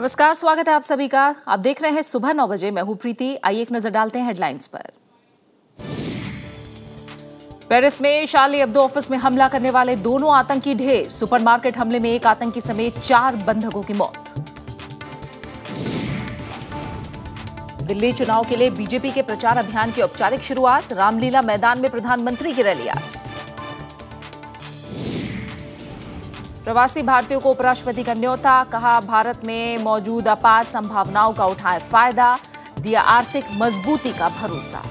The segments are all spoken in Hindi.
नमस्कार, स्वागत है आप सभी का। आप देख रहे हैं सुबह 9 बजे। मैं हूं प्रीति। आइए एक नजर डालते हैं हेडलाइंस पर। पेरिस में शार्ली एब्दो ऑफिस में हमला करने वाले दोनों आतंकी ढेर। सुपरमार्केट हमले में एक आतंकी समेत 4 बंधकों की मौत। दिल्ली चुनाव के लिए बीजेपी के प्रचार अभियान की औपचारिक शुरुआत। रामलीला मैदान में प्रधानमंत्री की रैली आज। प्रवासी भारतीयों को उपराष्ट्रपति का न्योता। कहा, भारत में मौजूद अपार संभावनाओं का उठाएं फायदा। दिया आर्थिक मजबूती का भरोसा।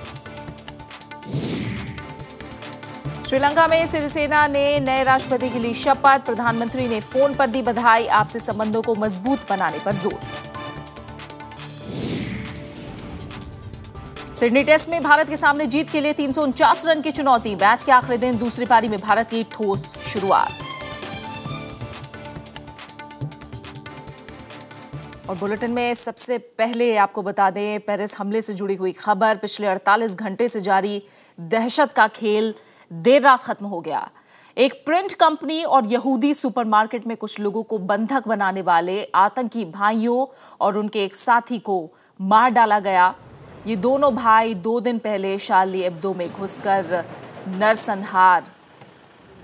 श्रीलंका में सिरिसेना ने नए राष्ट्रपति के लिए शपथ। प्रधानमंत्री ने फोन पर दी बधाई। आपसी संबंधों को मजबूत बनाने पर जोर। सिडनी टेस्ट में भारत के सामने जीत के लिए 349 रन की चुनौती। मैच के आखिरी दिन दूसरी पारी में भारत की ठोस शुरुआत। और बुलेटिन में सबसे पहले आपको बता दें, पेरिस हमले से जुड़ी हुई खबर। पिछले 48 घंटे से जारी दहशत का खेल देर रात खत्म हो गया। एक प्रिंट कंपनी और यहूदी सुपरमार्केट में कुछ लोगों को बंधक बनाने वाले आतंकी भाइयों और उनके एक साथी को मार डाला गया। ये दोनों भाई 2 दिन पहले शार्ली एब्दो में घुसकर नरसंहार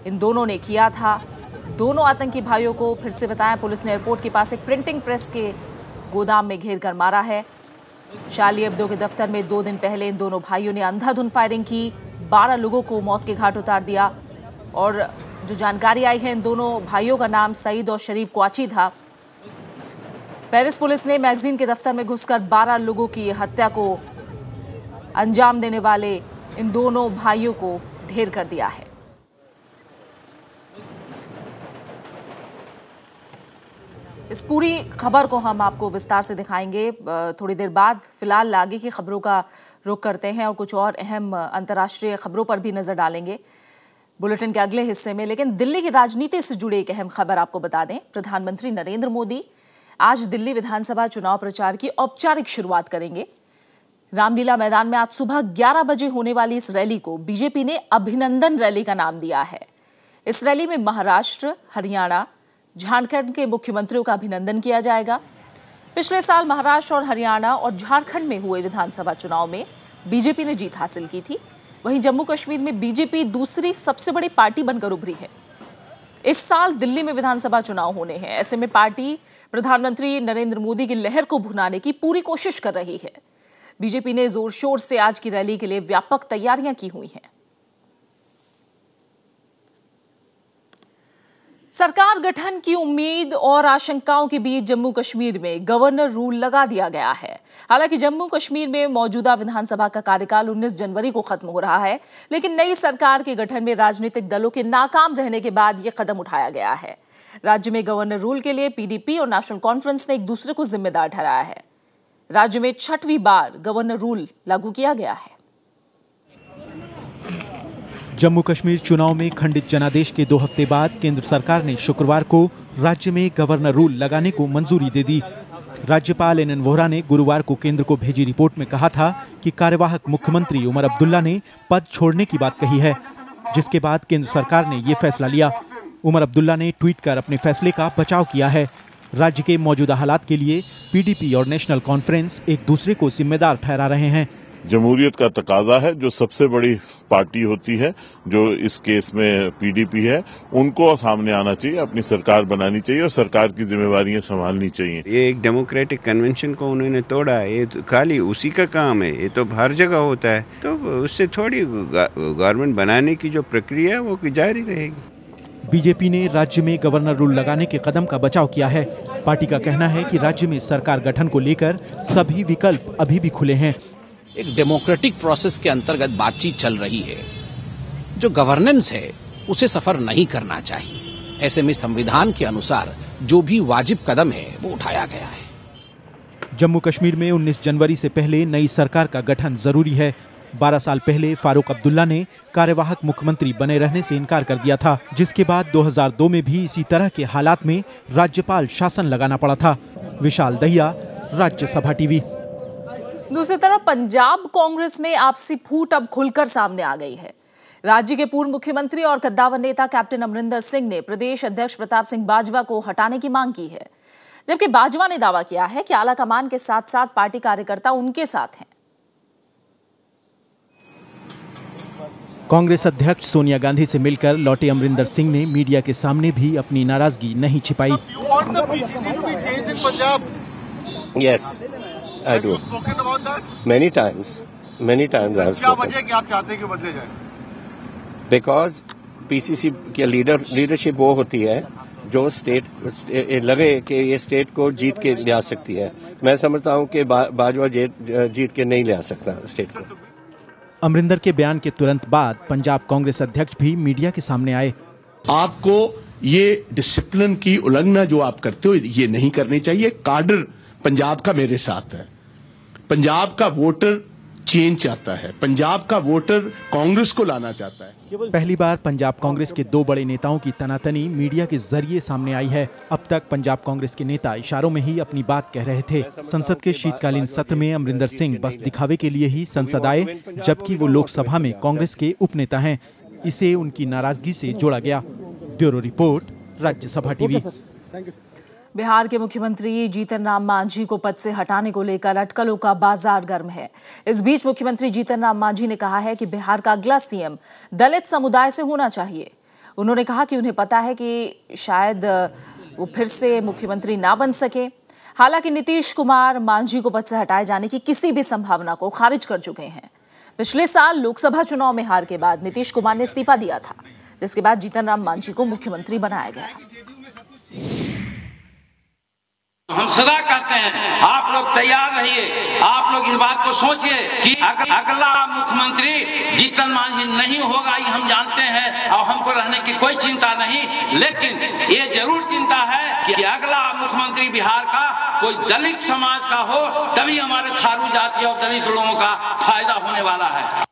इन दोनों ने किया था। दोनों आतंकी भाइयों को फिर से बताया, पुलिस ने एयरपोर्ट के पास एक प्रिंटिंग प्रेस के गोदाम में घेर कर मारा है। शार्ली एब्दो के दफ्तर में 2 दिन पहले इन दोनों भाइयों ने अंधाधुंध फायरिंग की। 12 लोगों को मौत के घाट उतार दिया। और जो जानकारी आई है, इन दोनों भाइयों का नाम सईद और शरीफ क्वाची था। पेरिस पुलिस ने मैगजीन के दफ्तर में घुसकर 12 लोगों की हत्या को अंजाम देने वाले इन दोनों भाइयों को ढेर कर दिया है। इस पूरी खबर को हम आपको विस्तार से दिखाएंगे थोड़ी देर बाद। फिलहाल आगे की खबरों का रुख करते हैं और कुछ और अहम अंतर्राष्ट्रीय खबरों पर भी नजर डालेंगे बुलेटिन के अगले हिस्से में। लेकिन दिल्ली की राजनीति से जुड़ी एक अहम खबर आपको बता दें। प्रधानमंत्री नरेंद्र मोदी आज दिल्ली विधानसभा चुनाव प्रचार की औपचारिक शुरुआत करेंगे। रामलीला मैदान में आज सुबह 11 बजे होने वाली इस रैली को बीजेपी ने अभिनंदन रैली का नाम दिया है। इस रैली में महाराष्ट्र, हरियाणा, झारखंड के मुख्यमंत्रियों का अभिनंदन किया जाएगा। पिछले साल महाराष्ट्र और हरियाणा और झारखंड में हुए विधानसभा चुनाव में बीजेपी ने जीत हासिल की थी। वहीं जम्मू कश्मीर में बीजेपी दूसरी सबसे बड़ी पार्टी बनकर उभरी है। इस साल दिल्ली में विधानसभा चुनाव होने हैं। ऐसे में पार्टी प्रधानमंत्री नरेंद्र मोदी की लहर को भुनाने की पूरी कोशिश कर रही है। बीजेपी ने जोर शोर से आज की रैली के लिए व्यापक तैयारियां की हुई हैं। सरकार गठन की उम्मीद और आशंकाओं के बीच जम्मू कश्मीर में गवर्नर रूल लगा दिया गया है। हालांकि जम्मू कश्मीर में मौजूदा विधानसभा का कार्यकाल 19 जनवरी को खत्म हो रहा है, लेकिन नई सरकार के गठन में राजनीतिक दलों के नाकाम रहने के बाद यह कदम उठाया गया है। राज्य में गवर्नर रूल के लिए पीडीपी और नेशनल कॉन्फ्रेंस ने एक दूसरे को जिम्मेदार ठहराया है। राज्य में 6वीं बार गवर्नर रूल लागू किया गया है। जम्मू कश्मीर चुनाव में खंडित जनादेश के 2 हफ्ते बाद केंद्र सरकार ने शुक्रवार को राज्य में गवर्नर रूल लगाने को मंजूरी दे दी। राज्यपाल एनएन वोहरा ने गुरुवार को केंद्र को भेजी रिपोर्ट में कहा था कि कार्यवाहक मुख्यमंत्री उमर अब्दुल्ला ने पद छोड़ने की बात कही है, जिसके बाद केंद्र सरकार ने ये फैसला लिया। उमर अब्दुल्ला ने ट्वीट कर अपने फैसले का बचाव किया है। राज्य के मौजूदा हालात के लिए पीडीपी और नेशनल कॉन्फ्रेंस एक दूसरे को जिम्मेदार ठहरा रहे हैं। जमहूरियत का तकाजा है, जो सबसे बड़ी पार्टी होती है, जो इस केस में पीडीपी है, उनको सामने आना चाहिए, अपनी सरकार बनानी चाहिए और सरकार की जिम्मेवारियां संभालनी चाहिए। ये एक डेमोक्रेटिक कन्वेंशन को उन्होंने तोड़ा, ये तो खाली उसी का काम है, ये तो हर जगह होता है। तो उससे थोड़ी गवर्नमेंट बनाने की जो प्रक्रिया है वो जारी रहेगी। बीजेपी ने राज्य में गवर्नर रूल लगाने के कदम का बचाव किया है। पार्टी का कहना है कि राज्य में सरकार गठन को लेकर सभी विकल्प अभी भी खुले हैं। एक डेमोक्रेटिक प्रोसेस के अंतर्गत बातचीत चल रही है। जो गवर्नेंस है उसे सफर नहीं करना चाहिए। ऐसे में संविधान के अनुसार जो भी वाजिब कदम है वो उठाया गया है। जम्मू कश्मीर में 19 जनवरी से पहले नई सरकार का गठन जरूरी है। 12 साल पहले फारूक अब्दुल्ला ने कार्यवाहक मुख्यमंत्री बने रहने से इनकार कर दिया था, जिसके बाद 2002 में भी इसी तरह के हालात में राज्यपाल शासन लगाना पड़ा था। विशाल दहिया, राज्यसभा टीवी। दूसरी तरफ पंजाब कांग्रेस में आपसी फूट अब खुलकर सामने आ गई है। राज्य के पूर्व मुख्यमंत्री और कद्दावर नेता कैप्टन अमरिंदर सिंह ने प्रदेश अध्यक्ष प्रताप सिंह बाजवा को हटाने की मांग की है। जबकि बाजवा ने दावा किया है कि आलाकमान के साथ साथ पार्टी कार्यकर्ता उनके साथ हैं। कांग्रेस अध्यक्ष सोनिया गांधी से मिलकर लौटे अमरिंदर सिंह ने मीडिया के सामने भी अपनी नाराजगी नहीं छिपाई। Yes, I do. Many times I have spoken. क्या वजह है कि आप चाहते हैं कि बदले जाए? Because PCC की लीडरशिप वो होती है जो स्टेट लगे कि ये स्टेट को जीत के ले आ सकती है। मैं समझता हूँ कि बाजवा जीत के नहीं ले आ सकता स्टेट को। अमरिंदर के बयान के तुरंत बाद पंजाब कांग्रेस अध्यक्ष भी मीडिया के सामने आए। आपको ये डिसिप्लिन की उल्लंघना जो आप करते हो ये नहीं करनी चाहिए। काडर पंजाब का मेरे साथ है। पंजाब का वोटर चेंज चाहता है, पंजाब का वोटर कांग्रेस को लाना चाहता है। पहली बार पंजाब कांग्रेस के दो बड़े नेताओं की तनातनी मीडिया के जरिए सामने आई है। अब तक पंजाब कांग्रेस के नेता इशारों में ही अपनी बात कह रहे थे। संसद के शीतकालीन सत्र में अमरिंदर सिंह बस दिखावे के लिए ही संसद आए, जबकि वो लोकसभा में कांग्रेस के उपनेता हैं। इसे उनकी नाराजगी से जोड़ा गया। Bureau report, Rajya Sabha TV. Bihar के मुख्यमंत्री जीतन राम मांझी को पद से हटाने को लेकर अटकलों का बाजार गर्म है। इस बीच मुख्यमंत्री जीतन राम मांझी ने कहा है कि बिहार का अगला सीएम दलित समुदाय से होना चाहिए। उन्होंने कहा कि उन्हें पता है कि शायद वो फिर से मुख्यमंत्री ना बन सके। हालांकि नीतीश कुमार मांझी को पद से हटाए जाने की किसी भी संभावना को खारिज कर चुके हैं। पिछले साल लोकसभा चुनाव में हार के बाद नीतीश कुमार ने इस्तीफा दिया था, जिसके बाद जीतन राम मांझी को मुख्यमंत्री बनाया गया। हम सदा कहते हैं आप लोग तैयार रहिए, आप लोग इस बात को सोचिए कि अगला मुख्यमंत्री जीतन मांझी नहीं होगा, ये हम जानते हैं और हमको रहने की कोई चिंता नहीं। लेकिन ये जरूर चिंता है कि अगला मुख्यमंत्री बिहार का कोई दलित समाज का हो, तभी हमारे थारू जाति और दलित लोगों का फायदा होने वाला है।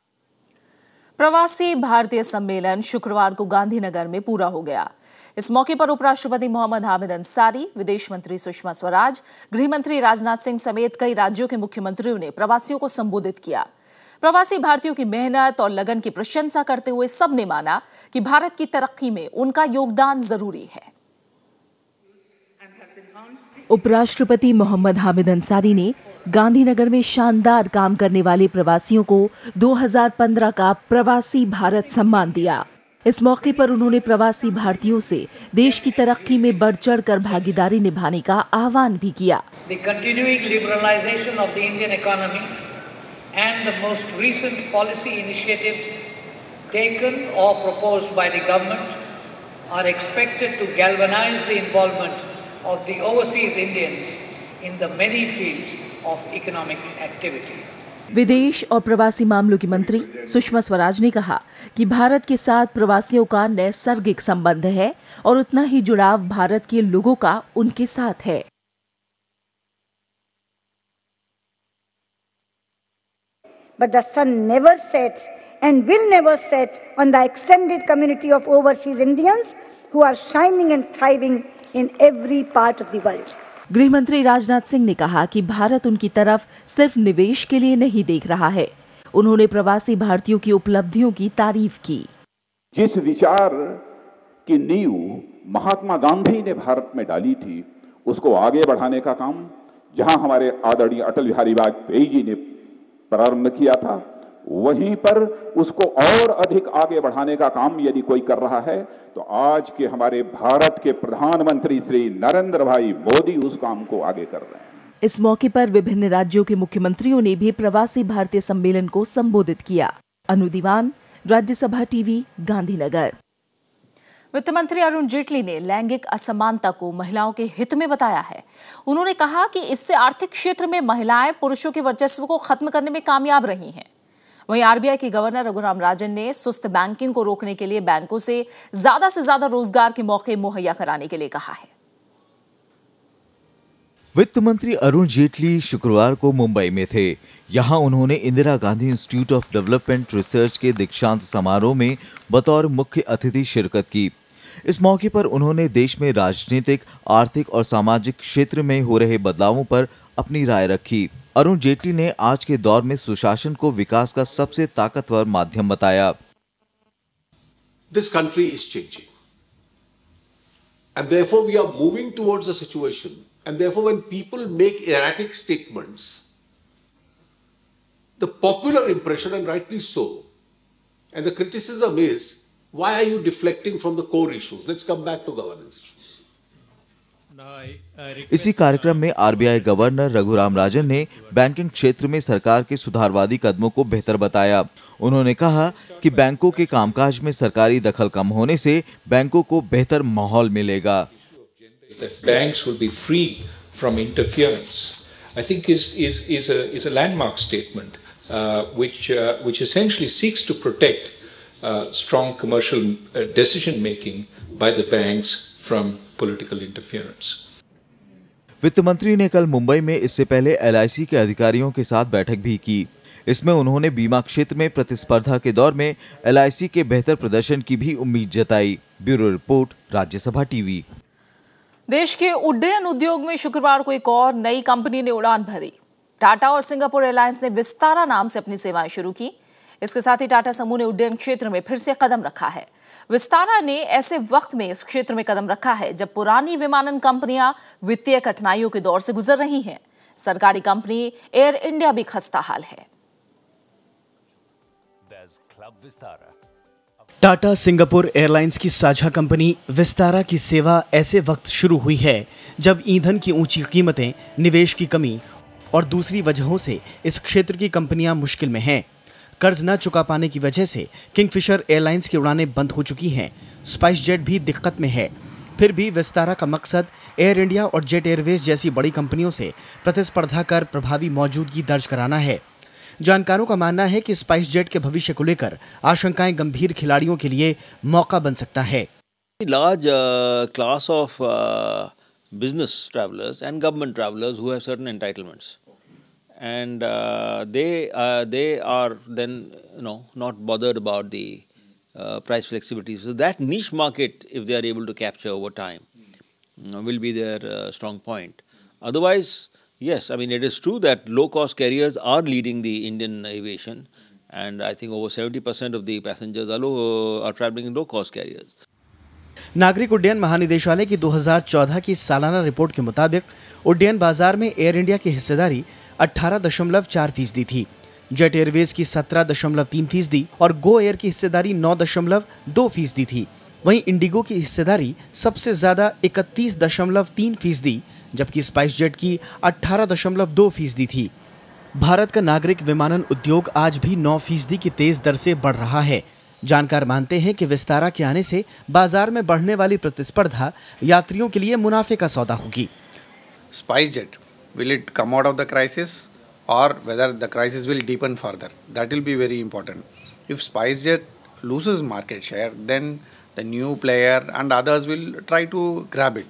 प्रवासी भारतीय सम्मेलन शुक्रवार को गांधीनगर में पूरा हो गया। इस मौके पर उपराष्ट्रपति मोहम्मद हामिद अंसारी, विदेश मंत्री सुषमा स्वराज, गृह मंत्री राजनाथ सिंह समेत कई राज्यों के मुख्यमंत्रियों ने प्रवासियों को संबोधित किया। प्रवासी भारतीयों की मेहनत और लगन की प्रशंसा करते हुए सबने माना कि भारत की तरक्की में उनका योगदान जरूरी है। उपराष्ट्रपति मोहम्मद हामिद अंसारी ने गांधीनगर में शानदार काम करने वाले प्रवासियों को 2015 का प्रवासी भारत सम्मान दिया। इस मौके पर उन्होंने प्रवासी भारतीयों से देश की तरक्की में बढ़ चढ़कर भागीदारी निभाने का आह्वान भी किया। The continuing liberalization of the Indian economy and the most recent policy initiatives taken or proposed by the government are expected to galvanize the involvement of the overseas Indians in the many fields of economic activity. विदेश और प्रवासी मामलों की मंत्री सुषमा स्वराज ने कहा कि भारत के साथ प्रवासियों का नैसर्गिक संबंध है और उतना ही जुड़ाव भारत के लोगों का उनके साथ है। But the sun never sets and will never set on the extended community of overseas Indians who are shining and thriving in every part of the world. गृह मंत्री राजनाथ सिंह ने कहा कि भारत उनकी तरफ सिर्फ निवेश के लिए नहीं देख रहा है। उन्होंने प्रवासी भारतीयों की उपलब्धियों की तारीफ की। जिस विचार की नींव महात्मा गांधी ने भारत में डाली थी, उसको आगे बढ़ाने का काम जहां हमारे आदरणीय अटल बिहारी वाजपेयी जी ने प्रारंभ किया था, वहीं पर उसको और अधिक आगे बढ़ाने का काम यदि कोई कर रहा है तो आज के हमारे भारत के प्रधानमंत्री श्री नरेंद्र भाई मोदी उस काम को आगे कर रहे हैं। इस मौके पर विभिन्न राज्यों के मुख्यमंत्रियों ने भी प्रवासी भारतीय सम्मेलन को संबोधित किया। अनु दीवान, राज्यसभा टीवी, गांधीनगर। वित्त मंत्री अरुण जेटली ने लैंगिक असमानता को महिलाओं के हित में बताया है। उन्होंने कहा कि इससे आर्थिक क्षेत्र में महिलाएं पुरुषों के वर्चस्व को खत्म करने में कामयाब रही हैं। वहीं आरबीआई के गवर्नर रघुराम राजन ने सुस्त बैंकिंग को रोकने के लिए बैंकों से ज्यादा रोजगार के मौके मुहैया कराने के लिए कहा है। वित्त मंत्री अरुण जेटली शुक्रवार को मुंबई में थे। यहां उन्होंने Indira Gandhi institute of development research के दीक्षांत समारोह में बतौर मुख्य अतिथि शिरकत की। इस मौके पर उन्होंने देश में राजनीतिक, आर्थिक और सामाजिक क्षेत्र में हो रहे बदलावों पर अपनी राय रखी। अरुण जेटली ने आज के दौर में सुशासन को विकास का सबसे ताकतवर माध्यम बताया। This country is changing, and therefore we are moving towards a situation And therefore, when people make erratic statements, the popular impression, and rightly so, and the criticism is, why are you deflecting from the core issues? Let's come back to governance issues. इसी कार्यक्रम में आरबीआई गवर्नर रघुराम राजन ने बैंकिंग क्षेत्र में सरकार के सुधारवादी कदमों को बेहतर बताया। उन्होंने कहा कि बैंकों के कामकाज में सरकारी दखल कम होने से बैंकों को बेहतर माहौल मिलेगा। That banks will be free from interference, I think is a landmark statement, which essentially seeks to protect strong commercial decision making by the banks from political interference. वित्त मंत्री ने कल मुंबई में इससे पहले एलआईसी के अधिकारियों के साथ बैठक भी की। इसमें उन्होंने बीमा क्षेत्र में प्रतिस्पर्धा के दौर में एलआईसी के बेहतर प्रदर्शन की भी उम्मीद जताई। Bureau report, Rajya Sabha TV. देश के उड्डयन उद्योग में शुक्रवार को एक और नई कंपनी ने उड़ान भरी। टाटा और सिंगापुर एयरलाइंस ने विस्तारा नाम से अपनी सेवाएं शुरू की। इसके साथ ही टाटा समूह ने उड्डयन क्षेत्र में फिर से कदम रखा है। विस्तारा ने ऐसे वक्त में इस क्षेत्र में कदम रखा है जब पुरानी विमानन कंपनियां वित्तीय कठिनाइयों के दौर से गुजर रही हैं। सरकारी कंपनी एयर इंडिया भी खस्ताहाल है। टाटा सिंगापुर एयरलाइंस की साझा कंपनी विस्तारा की सेवा ऐसे वक्त शुरू हुई है जब ईंधन की ऊंची कीमतें, निवेश की कमी और दूसरी वजहों से इस क्षेत्र की कंपनियां मुश्किल में हैं। कर्ज न चुका पाने की वजह से किंगफिशर एयरलाइंस की उड़ानें बंद हो चुकी हैं। स्पाइस जेट भी दिक्कत में है। फिर भी विस्तारा का मकसद एयर इंडिया और जेट एयरवेज जैसी बड़ी कंपनियों से प्रतिस्पर्धा कर प्रभावी मौजूदगी दर्ज कराना है। जानकारों का मानना है कि स्पाइस जेट के भविष्य को लेकर आशंकाएं गंभीर खिलाड़ियों के लिए मौका बन सकता है। Large class of business travelers and government travelers who have certain entitlements. And they are then not bothered about the price flexibility. So that niche market, if they are able to capture over time, will be their strong point. Otherwise, yes, I mean it is true that low-cost carriers are leading the Indian aviation, and I think over 70% of the passengers are traveling in low-cost carriers. नागरिक उड्डयन महानिदेशालय की 2014 की सालाना रिपोर्ट के मुताबिक उड्डयन बाजार में एयर इंडिया की हिस्सेदारी 18.4% थी, जेट एयरवेज की 17.3% और गो एयर की हिस्सेदारी 9.2% थी। वहीं इंडिगो की हिस्सेदारी सबसे ज्यादा 31.3%, जबकि स्पाइस जेट की 18.2% थी। भारत का नागरिक विमानन उद्योग आज भी 9% की तेज दर से बढ़ रहा है। जानकार मानते हैं कि विस्तारा के आने से बाजार में बढ़ने वाली प्रतिस्पर्धा यात्रियों के लिए मुनाफे का सौदा होगी। Spice jet, will it come out of the crisis or whether the crisis will deepen further? That will be very important. If SpiceJet loses market share, then the new player and others will try to grab it.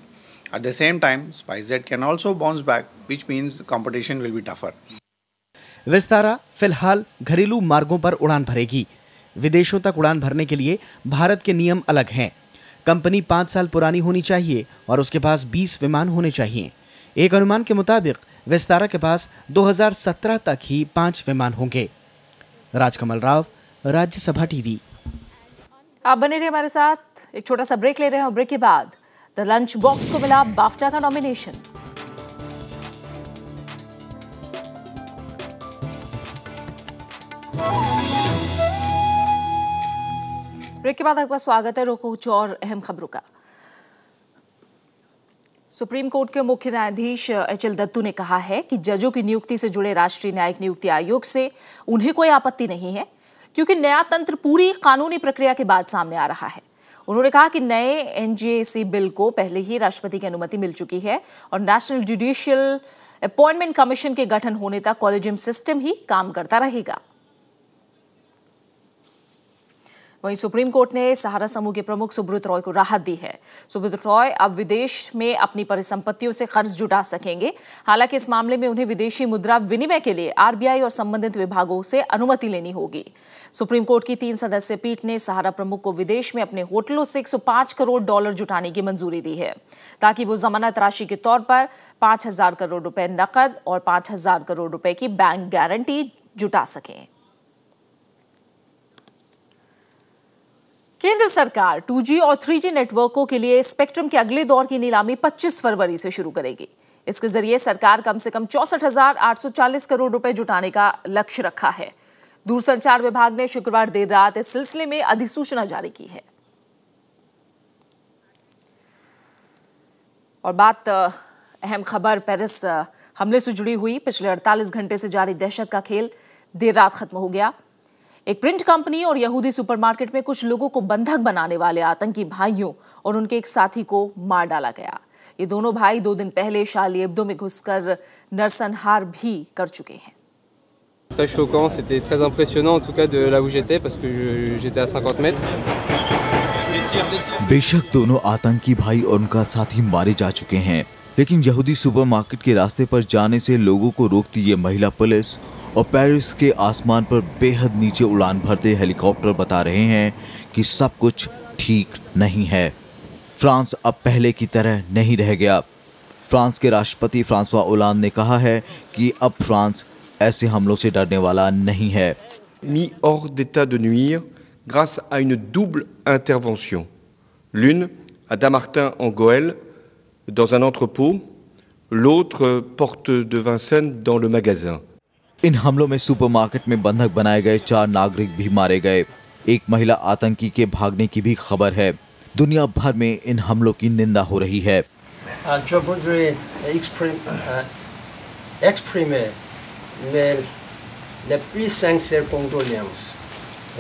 At the same time, SpiceJet can also bounce back, which means competition will be tougher. Vistara फिलहाल घरेलू मार्गों पर उड़ान भरेगी। विदेशों तक उड़ान भरने के लिए भारत के नियम अलग हैं। कंपनी 5 साल पुरानी होनी चाहिए और उसके पास 20 विमान होने चाहिए। एक अनुमान के मुताबिक विस्तारा के पास 2017 तक ही 5 विमान होंगे। राजकमल राव, राज्यसभा टीवी। आप बने रहिए हमारे साथ। एक छोटा सा ब्रेक ले रहे हैं और ब्रेक के बाद द लंच बॉक्स को मिला बाफ्टा का नॉमिनेशन। ब्रेक के बाद आपका स्वागत है। रोको कुछ और अहम खबरों का। सुप्रीम कोर्ट के मुख्य न्यायाधीश एच.एल. दत्तू ने कहा है कि जजों की नियुक्ति से जुड़े राष्ट्रीय न्यायिक नियुक्ति आयोग से उन्हें कोई आपत्ति नहीं है, क्योंकि नया तंत्र पूरी कानूनी प्रक्रिया के बाद सामने आ रहा है। उन्होंने कहा कि नए एनजेसी बिल को पहले ही राष्ट्रपति की अनुमति मिल चुकी है और नेशनल जुडिशियल अपॉइंटमेंट कमीशन के गठन होने तक कॉलेजियम सिस्टम ही काम करता रहेगा। वहीं सुप्रीम कोर्ट ने सहारा समूह के प्रमुख सुब्रत रॉय को राहत दी है। सुब्रत रॉय अब विदेश में अपनी परिसंपत्तियों से कर्ज जुटा सकेंगे। हालांकि इस मामले में उन्हें विदेशी मुद्रा विनिमय के लिए आरबीआई और संबंधित विभागों से अनुमति लेनी होगी। सुप्रीम कोर्ट की 3 सदस्यीय पीठ ने सहारा प्रमुख को विदेश में अपने होटलों से $105 करोड़ जुटाने की मंजूरी दी है, ताकि वो जमानत राशि के तौर पर 5,000 करोड़ रुपए नकद और 5,000 करोड़ रुपए की बैंक गारंटी जुटा सकें। केंद्र सरकार 2G और 3G नेटवर्कों के लिए स्पेक्ट्रम के अगले दौर की नीलामी 25 फरवरी से शुरू करेगी। इसके जरिए सरकार कम से कम 64,840 करोड़ रुपए जुटाने का लक्ष्य रखा है। दूरसंचार विभाग ने शुक्रवार देर रात इस सिलसिले में अधिसूचना जारी की है। और बात अहम खबर पेरिस हमले से जुड़ी हुई। पिछले 48 घंटे से जारी दहशत का खेल देर रात खत्म हो गया। एक प्रिंट कंपनी और यहूदी सुपरमार्केट में कुछ लोगों को बंधक बनाने वाले आतंकी भाइयों और उनके एक साथी को मार डाला गया। ये दोनों भाई 2 दिन पहले शार्ली एब्दो में घुसकर नरसंहार भी कर चुके हैं। Très choquant, c'était très impressionnant en tout cas de là où j'étais parce que j'étais à 50 mètres. बेशक दोनों आतंकी भाई और उनका साथी मारे जा चुके हैं, लेकिन यहूदी सुपरमार्केट के रास्ते पर जाने से लोगों को रोकती ये महिला पुलिस और पेरिस के आसमान पर बेहद नीचे उड़ान भरते हेलीकॉप्टर बता रहे हैं कि सब कुछ ठीक नहीं है। फ्रांस अब पहले की तरह नहीं रह गया। फ्रांस के राष्ट्रपति फ्रांसवा ओलांद ने कहा है कि अब फ्रांस ऐसे हमलों से डरने वाला नहीं है। Mis hors d'état de nuire grâce à une double intervention. L'une à Dammartin en Goële dans un entrepôt, l'autre porte de Vincennes dans le magasin. इन हमलों में सुपरमार्केट में बंधक बनाए गए 4 नागरिक भी मारे गए। एक महिला आतंकी के भागने की भी खबर है। दुनिया भर में इन हमलों की निंदा हो रही है। Je voudrais exprimer les plus sincères condoléances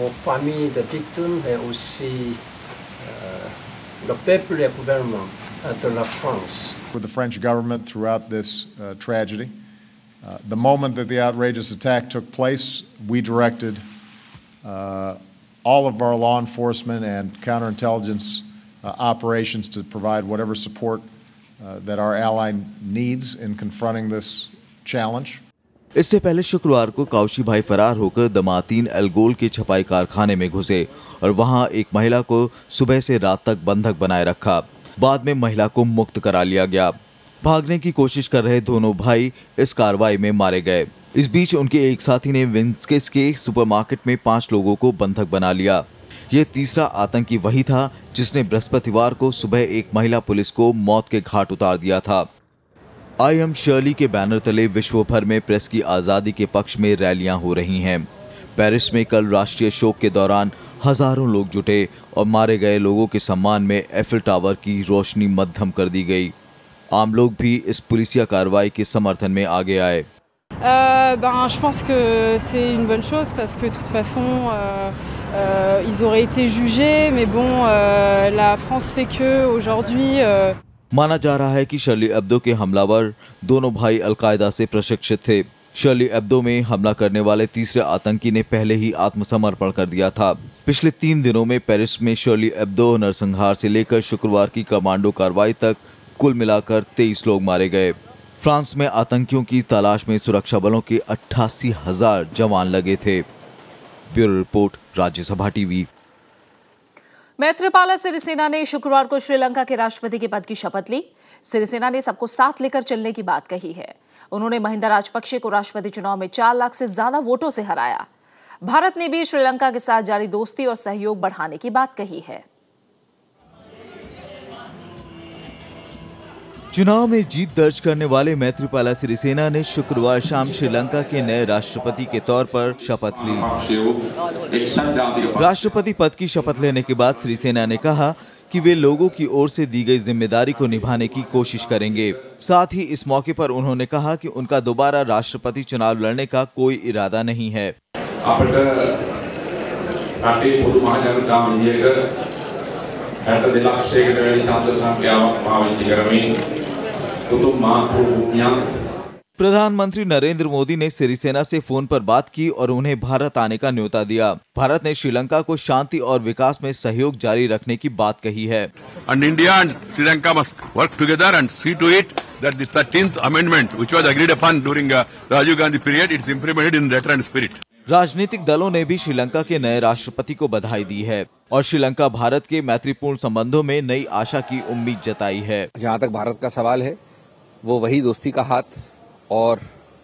aux familles des victimes et aussi le peuple et le gouvernement de la France. With the French government throughout this tragedy, the moment that the outrageous attack took place, we directed all of our law enforcement and counterintelligence operations to provide whatever support that our ally needs in confronting this challenge. इससे पहले शुक्रवार को काउशी भाई फरार होकर दमातीन एल्गोल के छपाई कारखाने में घुसे और वहां एक महिला को सुबह से रात तक बंधक बनाए रखा। बाद में महिला को मुक्त करा लिया गया। भागने की कोशिश कर रहे दोनों भाई इस कार्रवाई में मारे गए। इस बीच उनके एक साथी ने विंस्केस के सुपरमार्केट में 5 लोगों को बंधक बना लिया। ये तीसरा आतंकी वही था जिसने बृहस्पतिवार को सुबह एक महिला पुलिस को मौत के घाट उतार दिया था। आई एम शर्ली के बैनर तले विश्व भर में प्रेस की आज़ादी के पक्ष में रैलियां हो रही हैं। पेरिस में कल राष्ट्रीय शोक के दौरान हजारों लोग जुटे और मारे गए लोगों के सम्मान में एफिल टावर की रोशनी मध्यम कर दी गई। आम लोग भी इस पुलिसिया कार्रवाई के समर्थन में आगे आए। Je pense que c'est une bonne chose parce que de toute façon ils auraient été jugés, mais bon la France fait que aujourd'hui माना जा रहा है कि शार्ली एब्दो के हमलावर दोनों भाई अलकायदा से प्रशिक्षित थे। शार्ली एब्दो में हमला करने वाले तीसरे आतंकी ने पहले ही आत्मसमर्पण कर दिया था। पिछले 3 दिनों में पेरिस में शार्ली एब्दो नरसंहार से लेकर शुक्रवार की कमांडो कार्रवाई तक कुल मिलाकर 23 लोग मारे गए। फ्रांस में आतंकियों की तलाश में सुरक्षा बलों के 88,000 जवान लगे थे। Bureau report, Rajya Sabha TV. Maithripala Sirisena ने शुक्रवार को श्रीलंका के राष्ट्रपति के पद की शपथ ली। सिरिसेना ने सबको साथ लेकर चलने की बात कही है। उन्होंने महिंदा राजपक्षे को राष्ट्रपति चुनाव में 4 लाख से ज्यादा वोटों से हराया। भारत ने भी श्रीलंका के साथ जारी दोस्ती और सहयोग बढ़ाने की बात कही है। चुनाव में जीत दर्ज करने वाले मैत्रीपाला सिरिसेना ने शुक्रवार शाम श्रीलंका के नए राष्ट्रपति के तौर पर शपथ ली। राष्ट्रपति पद की शपथ लेने के बाद सिरिसेना ने कहा कि वे लोगों की ओर से दी गई जिम्मेदारी को निभाने की कोशिश करेंगे। साथ ही इस मौके पर उन्होंने कहा कि उनका दोबारा राष्ट्रपति चुनाव लड़ने का कोई इरादा नहीं है। प्रधानमंत्री नरेंद्र मोदी ने सिरिसेना से फोन पर बात की और उन्हें भारत आने का न्योता दिया। भारत ने श्रीलंका को शांति और विकास में सहयोग जारी रखने की बात कही है। And India and Sri Lanka must work together and see to it that the 13th amendment, which was agreed upon during Rajiv Gandhi period, it's implemented in letter and spirit. राजनीतिक दलों ने भी श्रीलंका के नए राष्ट्रपति को बधाई दी है और श्रीलंका भारत के मैत्रीपूर्ण संबंधों में नई आशा की उम्मीद जताई है। जहाँ तक भारत का सवाल है, वो वही दोस्ती का हाथ और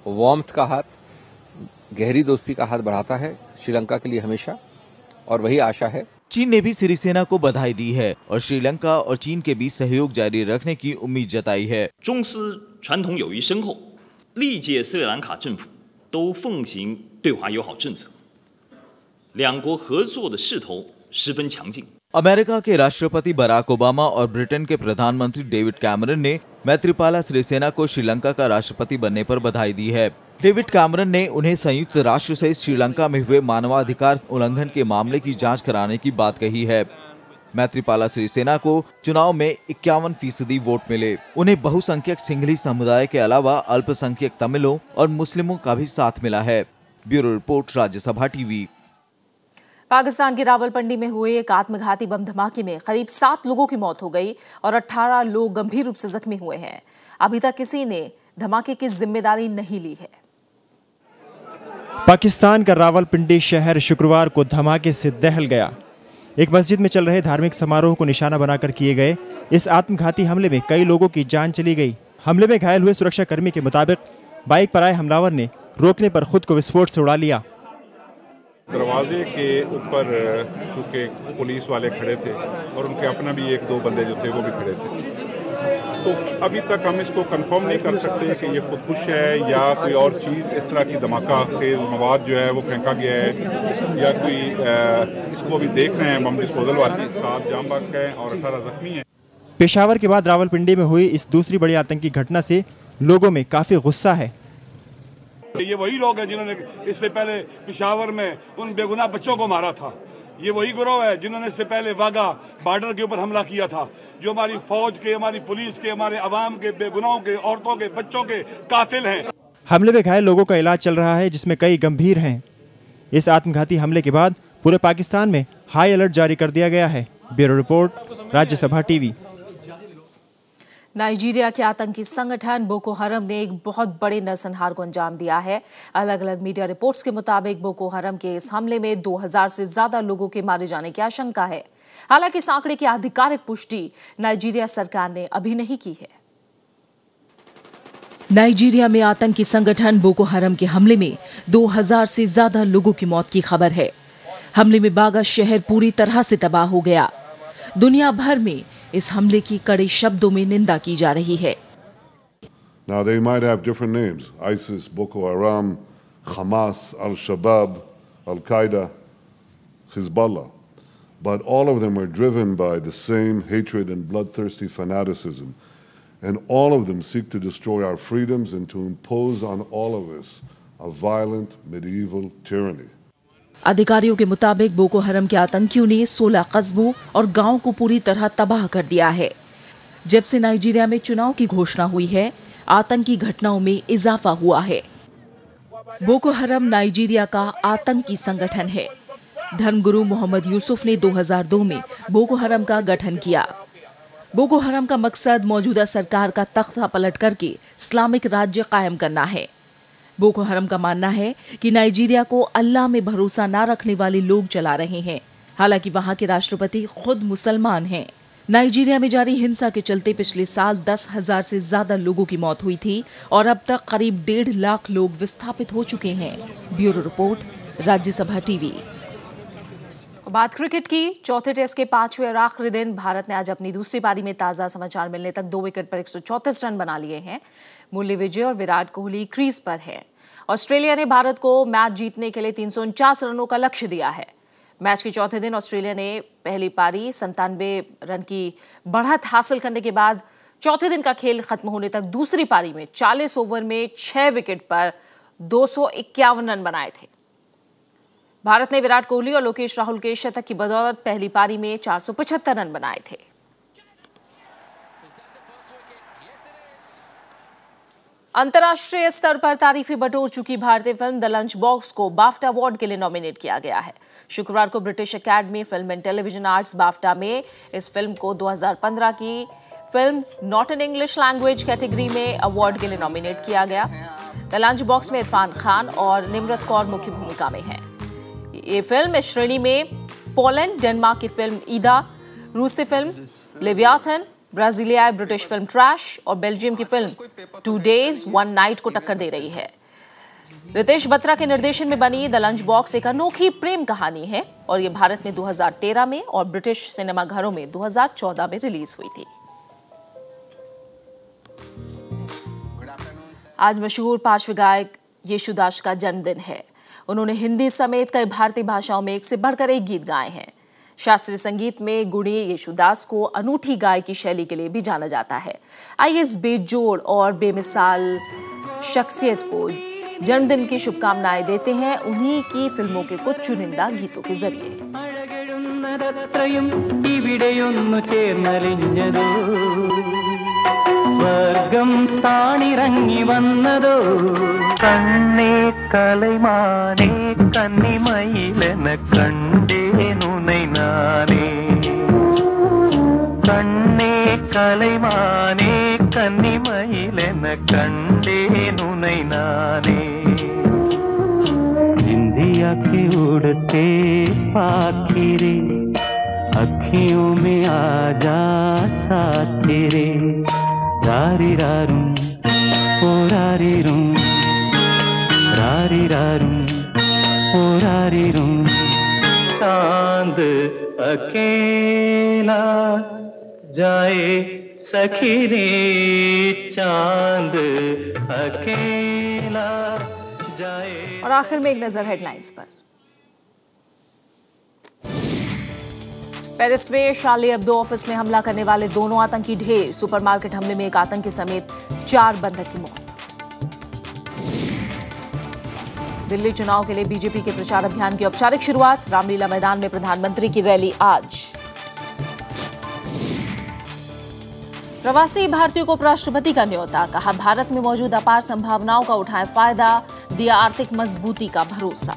वार्मथ का हाथ, गहरी दोस्ती का हाथ बढ़ाता है श्रीलंका के लिए हमेशा, और वही आशा है चीन ने भी सिरिसेना को बधाई दी है और श्रीलंका और चीन के बीच सहयोग जारी रखने की उम्मीद जताई है। 中斯传统友谊深厚，历届斯里兰卡政府都奉行对华友好政策，两国合作的势头十分强劲。 अमेरिका के राष्ट्रपति बराक ओबामा और ब्रिटेन के प्रधानमंत्री डेविड कैमरन ने मैत्रीपाला सिरिसेना को श्रीलंका का राष्ट्रपति बनने पर बधाई दी है। डेविड कैमरन ने उन्हें संयुक्त राष्ट्र सहित श्रीलंका में हुए मानवाधिकार उल्लंघन के मामले की जांच कराने की बात कही है। मैत्रीपाला सिरिसेना को चुनाव में 51% वोट मिले। उन्हें बहुसंख्यक सिंघली समुदाय के अलावा अल्पसंख्यक तमिलों और मुस्लिमों का भी साथ मिला है। Bureau report, Rajya Sabha TV. Pakistan की रावलपिंडी में हुए एक आत्मघाती बम धमाके में करीब 7 लोगों की मौत हो गई और 18 लोग गंभीर रूप से जख्मी हुए हैं। अभी तक किसी ने धमाके की जिम्मेदारी नहीं ली है। पाकिस्तान का रावलपिंडी शहर शुक्रवार को धमाके से दहल गया। एक मस्जिद में चल रहे धार्मिक समारोह को निशाना बनाकर किए गए इस आत्मघाती हमले में कई लोगों की जान चली गई। हमले में घायल हुए सुरक्षाकर्मी के मुताबिक बाइक पर आए हमलावर ने रोकने पर खुद को विस्फोट से उड़ा लिया। दरवाजे के ऊपर चूंकि पुलिस वाले खड़े थे और उनके अपना भी 1-2 बंदे जो थे वो भी खड़े थे, तो अभी तक हम इसको कंफर्म नहीं कर सकते कि ये खुदकुश है या कोई और चीज़ इस तरह की धमाका तेज मवाद जो है वो फेंका गया है या कोई इसको अभी देख रहे हैं। बम डिस्पोजल वाली 7 जाम बाग हैं और 18 जख्मी हैं। पेशावर के बाद रावलपिंडी में हुई इस दूसरी बड़ी आतंकी घटना से लोगों में काफी गुस्सा है। ये वही लोग हैं जिन्होंने इससे पहले पेशावर में उन बेगुनाह बच्चों को मारा था। ये वही गिरोह है जिन्होंने इससे पहले वाघा बॉर्डर के ऊपर हमला किया था, जो हमारी फौज के, हमारी पुलिस के, हमारे अवाम के, बेगुनाहों के, औरतों के, बच्चों के कातिल हैं। हमले में घायल लोगों का इलाज चल रहा है, जिसमें कई गंभीर हैं। इस आत्मघाती हमले के बाद पूरे पाकिस्तान में हाई अलर्ट जारी कर दिया गया है। Bureau report, Rajya Sabha TV. Nigeria के आतंकी संगठन बोको हरम ने एक बहुत बड़े नरसंहार को अंजाम दिया है। अलग अलग मीडिया रिपोर्ट्स के मुताबिक बोको हरम के इस हमले में 2000 से ज्यादा लोगों के मारे जाने की आशंका है। हालांकि इस आंकड़े की आधिकारिक पुष्टि नाइजीरिया सरकार ने अभी नहीं की है। नाइजीरिया में आतंकी संगठन बोको हरम के हमले में 2000 से ज्यादा लोगों की मौत की खबर है। हमले में बागा शहर पूरी तरह से तबाह हो गया। दुनिया भर में इस हमले की कड़े शब्दों में निंदा की जा रही है। Now they might have different names: ISIS, Boko Haram, Hamas, Al-Shabaab, Al-Qaeda, Hezbollah. But all of them are driven by the same hatred and bloodthirsty fanaticism. And all of them seek to destroy our freedoms and to impose on all of us a violent medieval tyranny. अधिकारियों के मुताबिक बोको हरम के आतंकियों ने 16 कस्बों और गांवों को पूरी तरह तबाह कर दिया है। जब से नाइजीरिया में चुनाव की घोषणा हुई है, आतंकी घटनाओं में इजाफा हुआ है। बोको हरम नाइजीरिया का आतंकी संगठन है। धर्मगुरु मोहम्मद यूसुफ ने 2002 में बोको हरम का गठन किया। बोको हरम का मकसद मौजूदा सरकार का तख्ता पलट करके इस्लामिक राज्य कायम करना है। बोको हरम का मानना है कि नाइजीरिया को अल्लाह में भरोसा न रखने वाले लोग चला रहे हैं। हालांकि वहां के राष्ट्रपति खुद मुसलमान हैं। नाइजीरिया में जारी हिंसा के चलते पिछले साल 10,000 से ज्यादा लोगों की मौत हुई थी और अब तक करीब 1.5 लाख लोग विस्थापित हो चुके हैं। Bureau report, Rajya Sabha TV. बात क्रिकेट की। चौथे टेस्ट के 5वें और आखिरी दिन भारत ने आज अपनी दूसरी पारी में ताजा समाचार मिलने तक 2 विकेट पर 134 रन बना लिए हैं। मुरली विजय और विराट कोहली क्रीज पर है। ऑस्ट्रेलिया ने भारत को मैच जीतने के लिए 349 रनों का लक्ष्य दिया है। मैच के चौथे दिन ऑस्ट्रेलिया ने पहली पारी 97 रन की बढ़त हासिल करने के बाद चौथे दिन का खेल खत्म होने तक दूसरी पारी में 40 ओवर में 6 विकेट पर 251 रन बनाए थे। भारत ने विराट कोहली और लोकेश राहुल के शतक की बदौलत पहली पारी में 475 रन बनाए थे। अंतर्राष्ट्रीय स्तर पर तारीफें बटोर चुकी भारतीय फिल्म द लंच बॉक्स को बाफ्टा अवार्ड के लिए नॉमिनेट किया गया है। शुक्रवार को British academy film and television arts BAFTA में इस फिल्म को 2015 की film not in English language category में अवार्ड के लिए नॉमिनेट किया गया। द लंच बॉक्स में इरफान खान और निम्रत कौर मुख्य भूमिका में हैं। ये फिल्म इस श्रेणी में पोलैंड, डेनमार्क की फिल्म ईदा, रूसी फिल्म लेवियाथन, ब्राजीलियाई ब्रिटिश फिल्म ट्रैश और बेल्जियम की फिल्म 2 Days 1 Night को टक्कर दे रही है। रितेश बत्रा के निर्देशन में बनी द लंच बॉक्स एक अनोखी प्रेम कहानी है और ये भारत में 2013 में और ब्रिटिश सिनेमाघरों में 2014 में रिलीज हुई थी। आज मशहूर पार्श्व गायक येशुदास का जन्मदिन है। उन्होंने हिंदी समेत कई भारतीय भाषाओं में एक से बढ़कर एक गीत गाए हैं। शास्त्रीय संगीत में गुणी येशुदास को अनूठी गायकी शैली के लिए भी जाना जाता है। आइए इस बेजोड़ और बेमिसाल शख्सियत को जन्मदिन की शुभकामनाएं देते हैं उन्हीं की फिल्मों के कुछ चुनिंदा गीतों के जरिए। സ്വർഗം താണിറങ്ങി വന്നതോ കണ്ണേ കലൈമാനേ കന്നിമയിലെന കണ്ടേനുനൈ നാനേ കണ്ണേ കലൈമാനേ കന്നിമയിലെന കണ്ടേനുനൈ നാനേ इंदिया के उड़ते पाखिरे अखियों में आजा साथी रे रारी रारूं ओ रारी रूं रारी रारूं ओ रारी रूं चांद अकेला जाए सखी रे चांद अकेला जाए। और आखिर में एक नजर हेडलाइंस पर। पेरिस में शार्ली एब्दो ऑफिस में हमला करने वाले दोनों आतंकी ढेर। सुपरमार्केट हमले में एक आतंकी समेत 4 बंधक की मौत। दिल्ली चुनाव के लिए बीजेपी के प्रचार अभियान की औपचारिक शुरुआत। रामलीला मैदान में प्रधानमंत्री की रैली आज। प्रवासी भारतीयों को उपराष्ट्रपति का न्योता। कहा भारत में मौजूद अपार संभावनाओं का उठाएं फायदा। दिया आर्थिक मजबूती का भरोसा।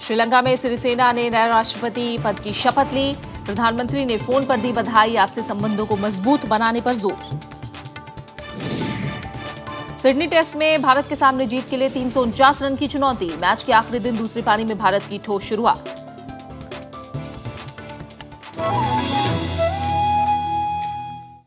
श्रीलंका में सिरिसेना ने नए राष्ट्रपति पद की शपथ ली। प्रधानमंत्री ने फोन पर दी बधाई। आपसी संबंधों को मजबूत बनाने पर जोर। सिडनी टेस्ट में भारत के सामने जीत के लिए 349 रन की चुनौती। मैच के आखिरी दिन दूसरी पारी में भारत की ठोस शुरुआत।